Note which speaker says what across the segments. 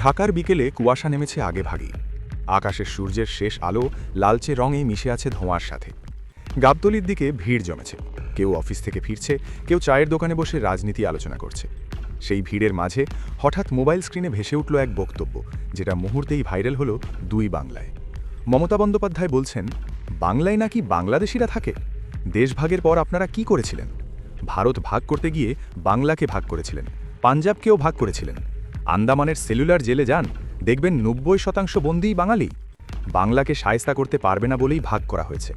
Speaker 1: ঢাকার বিকেলে কুয়াশা নেমেছে আগেভাগেই। আকাশের সূর্যের শেষ আলো লালচে রঙে মিশে আছে ধোঁয়ার সাথে। গাবতলীর দিকে ভিড় জমেছে। কেউ অফিস থেকে ফিরছে, কেউ চায়ের দোকানে বসে রাজনীতি আলোচনা করছে। সেই ভিড়ের মাঝে হঠাৎ মোবাইল স্ক্রিনে ভেসে উঠল এক বক্তব্য, যেটা মুহূর্তেই ভাইরাল হলো দুই বাংলায়। মমতা বন্দ্যোপাধ্যায় বলছেন, বাংলায় নাকি বাংলাদেশিরা থাকে? দেশভাগের পর আপনারা কি করেছিলেন? ভারত ভাগ করতে গিয়ে বাংলাকে ভাগ করেছিলেন, পাঞ্জাবকেও ভাগ করেছিলেন। আন্দামানের সেলুলার জেলে যান, দেখবেন ৯০% বন্দীই বাঙালি। বাংলাকে শায়েস্তা করতে পারবে না বলেই ভাগ করা হয়েছে।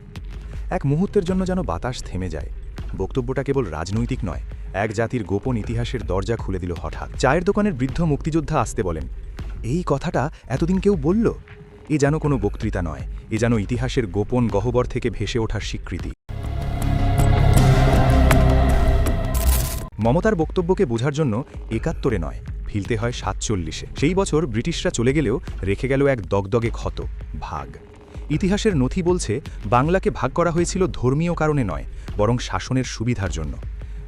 Speaker 1: এক মুহূর্তের জন্য যেন বাতাস থেমে যায়। বক্তব্যটা কেবল রাজনৈতিক নয়, এক জাতির গোপন ইতিহাসের দরজা খুলে দিল হঠাৎ। চায়ের দোকানের বৃদ্ধ মুক্তিযোদ্ধা আসতে বলেন, এই কথাটা এতদিন কেউ বলল? এ যেন কোনো বক্তৃতা নয়, এ যেন ইতিহাসের গোপন গহ্বর থেকে ভেসে ওঠার স্বীকৃতি। মমতার বক্তব্যকে বোঝার জন্য ৭১-এ নয়, ফিরতে হয় ৪৭-এ। সেই বছর ব্রিটিশরা চলে গেলেও রেখে গেল এক দগদগে ক্ষত, ভাগ। ইতিহাসের নথি বলছে, বাংলাকে ভাগ করা হয়েছিল ধর্মীয় কারণে নয়, বরং শাসনের সুবিধার জন্য।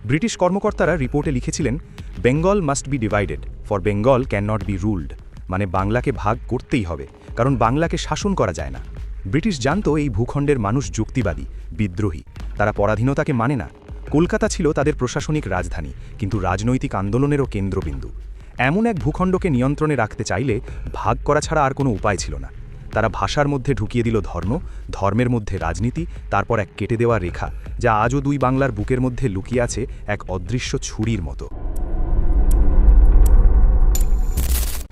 Speaker 1: ব্রিটিশ কর্মকর্তারা রিপোর্টে লিখেছিলেন, Bengal must be divided, for Bengal can not be ruled. মানে বাংলাকে ভাগ করতেই হবে, কারণ বাংলাকে শাসন করা যায় না। ব্রিটিশ জানত এই ভূখণ্ডের মানুষ যুক্তিবাদী, বিদ্রোহী, তারা পরাধীনতাকে মানে না। কলকাতা ছিল তাদের প্রশাসনিক রাজধানী, কিন্তু রাজনৈতিক আন্দোলনেরও কেন্দ্রবিন্দু। এমন এক ভূখণ্ডকে নিয়ন্ত্রণে রাখতে চাইলে ভাগ করা ছাড়া আর কোনো উপায় ছিল না। তারা ভাষার মধ্যে ঢুকিয়ে দিল ধর্ম, ধর্মের মধ্যে রাজনীতি, তারপর এক কেটে দেওয়া রেখা, যা আজও দুই বাংলার বুকের মধ্যে লুকিয়ে আছে এক অদৃশ্য ছুরির মতো।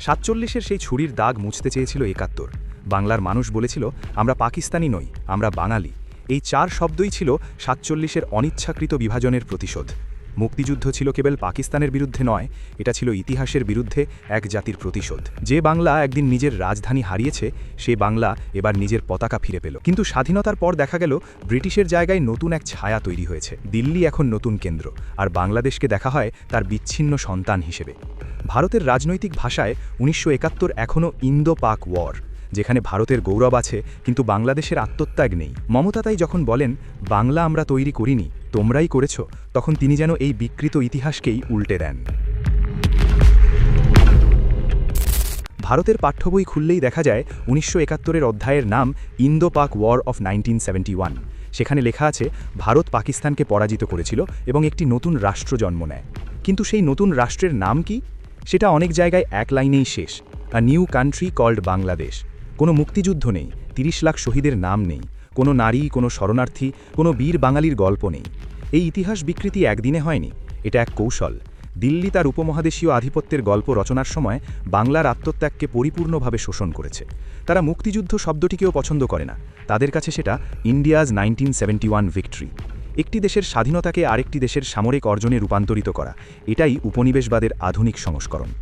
Speaker 1: ৪৭-এর সেই ছুরির দাগ মুছতে চেয়েছিল ৭১। বাংলার মানুষ বলেছিল, আমরা পাকিস্তানি নই, আমরা বাঙালি। এই ৪ শব্দই ছিল ৪৭-এর অনিচ্ছাকৃত বিভাজনের প্রতিশোধ। মুক্তিযুদ্ধ ছিল কেবল পাকিস্তানের বিরুদ্ধে নয়, এটা ছিল ইতিহাসের বিরুদ্ধে এক জাতির প্রতিশোধ। যে বাংলা একদিন নিজের রাজধানী হারিয়েছে, সেই বাংলা এবার নিজের পতাকা ফিরে পেল। কিন্তু স্বাধীনতার পর দেখা গেল, ব্রিটিশের জায়গায় নতুন এক ছায়া তৈরি হয়েছে। দিল্লি এখন নতুন কেন্দ্র, আর বাংলাদেশকে দেখা হয় তার বিচ্ছিন্ন সন্তান হিসেবে। ভারতের রাজনৈতিক ভাষায় ১৯৭১ এখনও ইন্দো পাক ওয়ার, যেখানে ভারতের গৌরব আছে কিন্তু বাংলাদেশের আত্মত্যাগ নেই। মমতা তাই যখন বলেন, বাংলা আমরা তৈরি করিনি, তোমরাই করেছ, তখন তিনি যেন এই বিকৃত ইতিহাসকেই উল্টে দেন। ভারতের পাঠ্যবই খুললেই দেখা যায় ১৯৭১-এর অধ্যায়ের নাম ইন্দো পাক ওয়ার অফ ১৯৭১। সেখানে লেখা আছে, ভারত পাকিস্তানকে পরাজিত করেছিল এবং একটি নতুন রাষ্ট্র জন্ম নেয়। কিন্তু সেই নতুন রাষ্ট্রের নাম কি? সেটা অনেক জায়গায় এক লাইনেই শেষ, a new country called Bangladesh. কোনো মুক্তিযুদ্ধ নেই, ৩০ লাখ শহীদের নাম নেই, কোনো নারী, কোনো শরণার্থী, কোনো বীর বাঙালির গল্প নেই। এই ইতিহাস বিকৃতি একদিনে হয়নি, এটা এক কৌশল। দিল্লি তার উপমহাদেশীয় আধিপত্যের গল্প রচনার সময় বাংলার আত্মত্যাগকে পরিপূর্ণভাবে শোষণ করেছে। তারা মুক্তিযুদ্ধ শব্দটিকেও পছন্দ করে না, তাদের কাছে সেটা ইন্ডিয়াজ 1971 ভিক্টরি। একটি দেশের স্বাধীনতাকে আরেকটি দেশের সামরিক অর্জনে রূপান্তরিত করা, এটাই উপনিবেশবাদের আধুনিক সংস্করণ।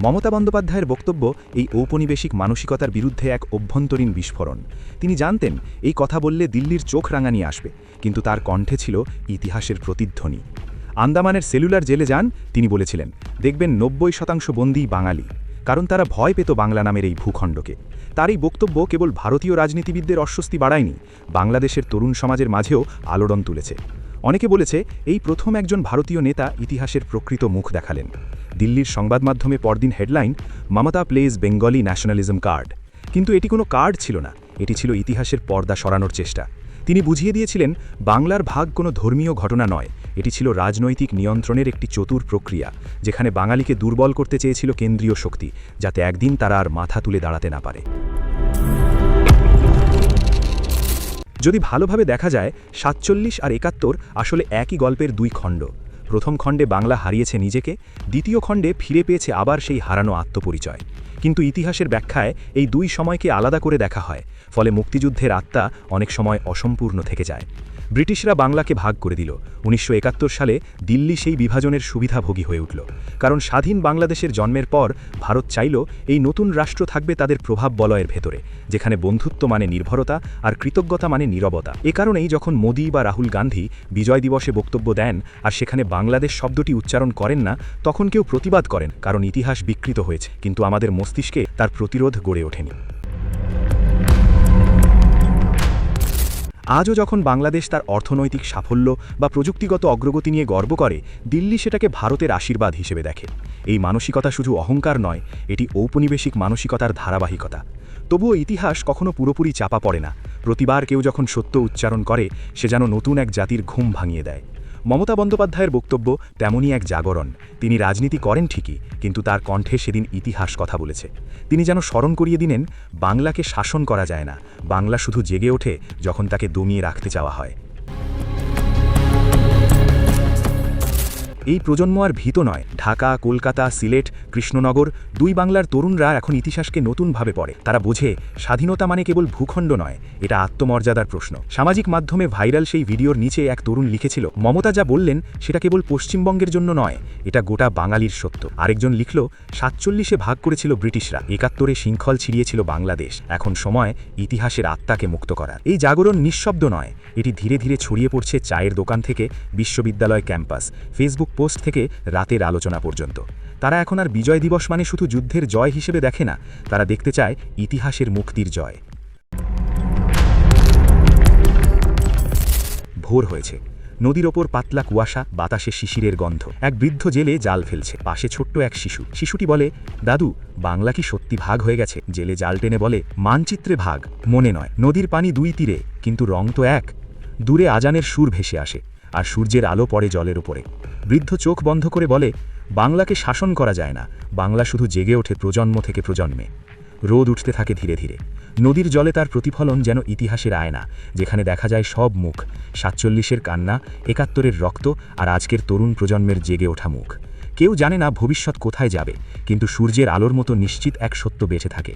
Speaker 1: মমতা বন্দ্যোপাধ্যায়ের বক্তব্য এই ঔপনিবেশিক মানসিকতার বিরুদ্ধে এক অভ্যন্তরীণ বিস্ফোরণ। তিনি জানতেন, এই কথা বললে দিল্লির চোখ রাঙানি আসবে, কিন্তু তার কণ্ঠে ছিল ইতিহাসের প্রতিধ্বনি। আন্দামানের সেলুলার জেলে যান, তিনি বলেছিলেন, দেখবেন ৯০% বন্দী বাঙালি, কারণ তারা ভয় পেত বাংলা নামের এই ভূখণ্ডকে। তার এই বক্তব্য কেবল ভারতীয় রাজনীতিবিদদের অস্বস্তি বাড়ায়নি, বাংলাদেশের তরুণ সমাজের মাঝেও আলোড়ন তুলেছে। অনেকে বলেছে, এই প্রথম একজন ভারতীয় নেতা ইতিহাসের প্রকৃত মুখ দেখালেন। দিল্লির সংবাদ মাধ্যমে পরদিন headline, Mamata plays Bengali nationalism card. কিন্তু এটি কোনো কার্ড ছিল না, এটি ছিল ইতিহাসের পর্দা সরানোর চেষ্টা। তিনি বুঝিয়ে দিয়েছিলেন, বাংলার ভাগ কোনো ধর্মীয় ঘটনা নয়, এটি ছিল রাজনৈতিক নিয়ন্ত্রণের একটি চতুর প্রক্রিয়া, যেখানে বাঙালিকে দুর্বল করতে চেয়েছিল কেন্দ্রীয় শক্তি, যাতে একদিন তারা আর মাথা তুলে দাঁড়াতে না পারে। যদি ভালোভাবে দেখা যায়, ৪৭ আর ৭১ আসলে একই গল্পের দুই খণ্ড। প্রথম খণ্ডে বাংলা হারিয়েছে নিজেকে, দ্বিতীয় খণ্ডে ফিরে পেয়েছে আবার সেই হারানো আত্মপরিচয়। কিন্তু ইতিহাসের ব্যাখ্যায় এই দুই সময়কে আলাদা করে দেখা হয়, ফলে মুক্তিযুদ্ধের আত্মা অনেক সময় অসম্পূর্ণ থেকে যায়। ব্রিটিশরা বাংলাকে ভাগ করে দিল। ১৯৭১ সালে দিল্লি সেই বিভাজনের সুবিধাভোগী হয়ে উঠল, কারণ স্বাধীন বাংলাদেশের জন্মের পর ভারত চাইল এই নতুন রাষ্ট্র থাকবে তাদের প্রভাব বলয়ের ভেতরে, যেখানে বন্ধুত্ব মানে নির্ভরতা আর কৃতজ্ঞতা মানে নীরবতা। এ কারণেই যখন মোদি বা রাহুল গান্ধী বিজয় দিবসে বক্তব্য দেন আর সেখানে বাংলাদেশ শব্দটি উচ্চারণ করেন না, তখন কেউ প্রতিবাদ করেন, কারণ ইতিহাস বিকৃত হয়েছে, কিন্তু আমাদের মস্তিষ্কে তার প্রতিরোধ গড়ে ওঠেনি।
Speaker 2: আজও যখন বাংলাদেশ তার অর্থনৈতিক সাফল্য বা প্রযুক্তিগত অগ্রগতি নিয়ে গর্ব করে, দিল্লি সেটাকে ভারতের আশীর্বাদ হিসেবে দেখে। এই মানসিকতা শুধু অহংকার নয়, এটি ঔপনিবেশিক মানসিকতার ধারাবাহিকতা। তবুও ইতিহাস কখনো পুরোপুরি চাপা পড়ে না। প্রতিবার কেউ যখন সত্য উচ্চারণ করে, সে যেন নতুন এক জাতির ঘুম ভাঙিয়ে দেয়। মমতা বন্দ্যোপাধ্যায়ের বক্তব্য তেমনই এক জাগরণ। তিনি রাজনীতি করেন ঠিকই, কিন্তু তার কণ্ঠে সেদিন ইতিহাস কথা বলেছে। তিনি যেন স্মরণ করিয়ে দিলেন, বাংলাকে শাসন করা যায় না, বাংলা শুধু জেগে ওঠে যখন তাকে দমিয়ে রাখতে চাওয়া হয়। এই প্রজন্ম আর ভীত নয়। ঢাকা, কলকাতা, সিলেট, কৃষ্ণনগর, দুই বাংলার তরুণরা এখন ইতিহাসকে নতুনভাবে পড়ে। তারা বোঝে, স্বাধীনতা মানে কেবল ভূখণ্ড নয়, এটা আত্মমর্যাদার প্রশ্ন। সামাজিক মাধ্যমে ভাইরাল সেই ভিডিওর নিচে এক তরুণ লিখেছিল, মমতা যা বললেন সেটা কেবল পশ্চিমবঙ্গের জন্য নয়, এটা গোটা বাঙালির সত্য। আরেকজন লিখল, 47-এ ভাগ করেছিল ব্রিটিশরা, 71-এ শৃঙ্খল ছিড়িয়েছিল বাংলাদেশ, এখন সময় ইতিহাসের আত্মাকে মুক্ত করার। এই জাগরণ নিঃশব্দ নয়, এটি ধীরে ধীরে ছড়িয়ে পড়ছে চায়ের দোকান থেকে বিশ্ববিদ্যালয় ক্যাম্পাস, ফেসবুক পোস্ট থেকে রাতের আলোচনা পর্যন্ত। তারা এখন আর বিজয় দিবস মানে শুধু যুদ্ধের জয় হিসেবে দেখে না, তারা দেখতে চায় ইতিহাসের মুক্তির জয়। ভোর হয়েছে, নদীর ওপর পাতলা কুয়াশা, বাতাসে শিশিরের গন্ধ। এক বৃদ্ধ জেলে জাল ফেলছে, পাশে ছোট্ট এক শিশু। শিশুটি বলে, দাদু, বাংলা কি সত্যি ভাগ হয়ে গেছে? জেলে জাল টেনে বলে, মানচিত্রে ভাগ, মনে নয়। নদীর পানি দুই তীরে, কিন্তু রং তো এক। দূরে আজানের সুর ভেসে আসে, আর সূর্যের আলো পড়ে জলের ওপরে। বৃদ্ধ চোখ বন্ধ করে বলে, বাংলাকে শাসন করা যায় না, বাংলা শুধু জেগে ওঠে প্রজন্ম থেকে প্রজন্মে। রোদ উঠতে থাকে ধীরে ধীরে। নদীর জলে তার প্রতিফলন যেন ইতিহাসের আয়না, যেখানে দেখা যায় সব মুখ, 47-এর কান্না, 71-এর রক্ত, আর আজকের তরুণ প্রজন্মের জেগে ওঠা মুখ। কেউ জানে না ভবিষ্যৎ কোথায় যাবে, কিন্তু সূর্যের আলোর মতো নিশ্চিত এক সত্য বেঁচে থাকে,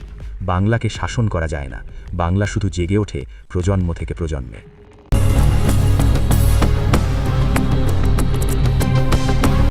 Speaker 2: বাংলাকে শাসন করা যায় না, বাংলা শুধু জেগে ওঠে প্রজন্ম থেকে প্রজন্মে।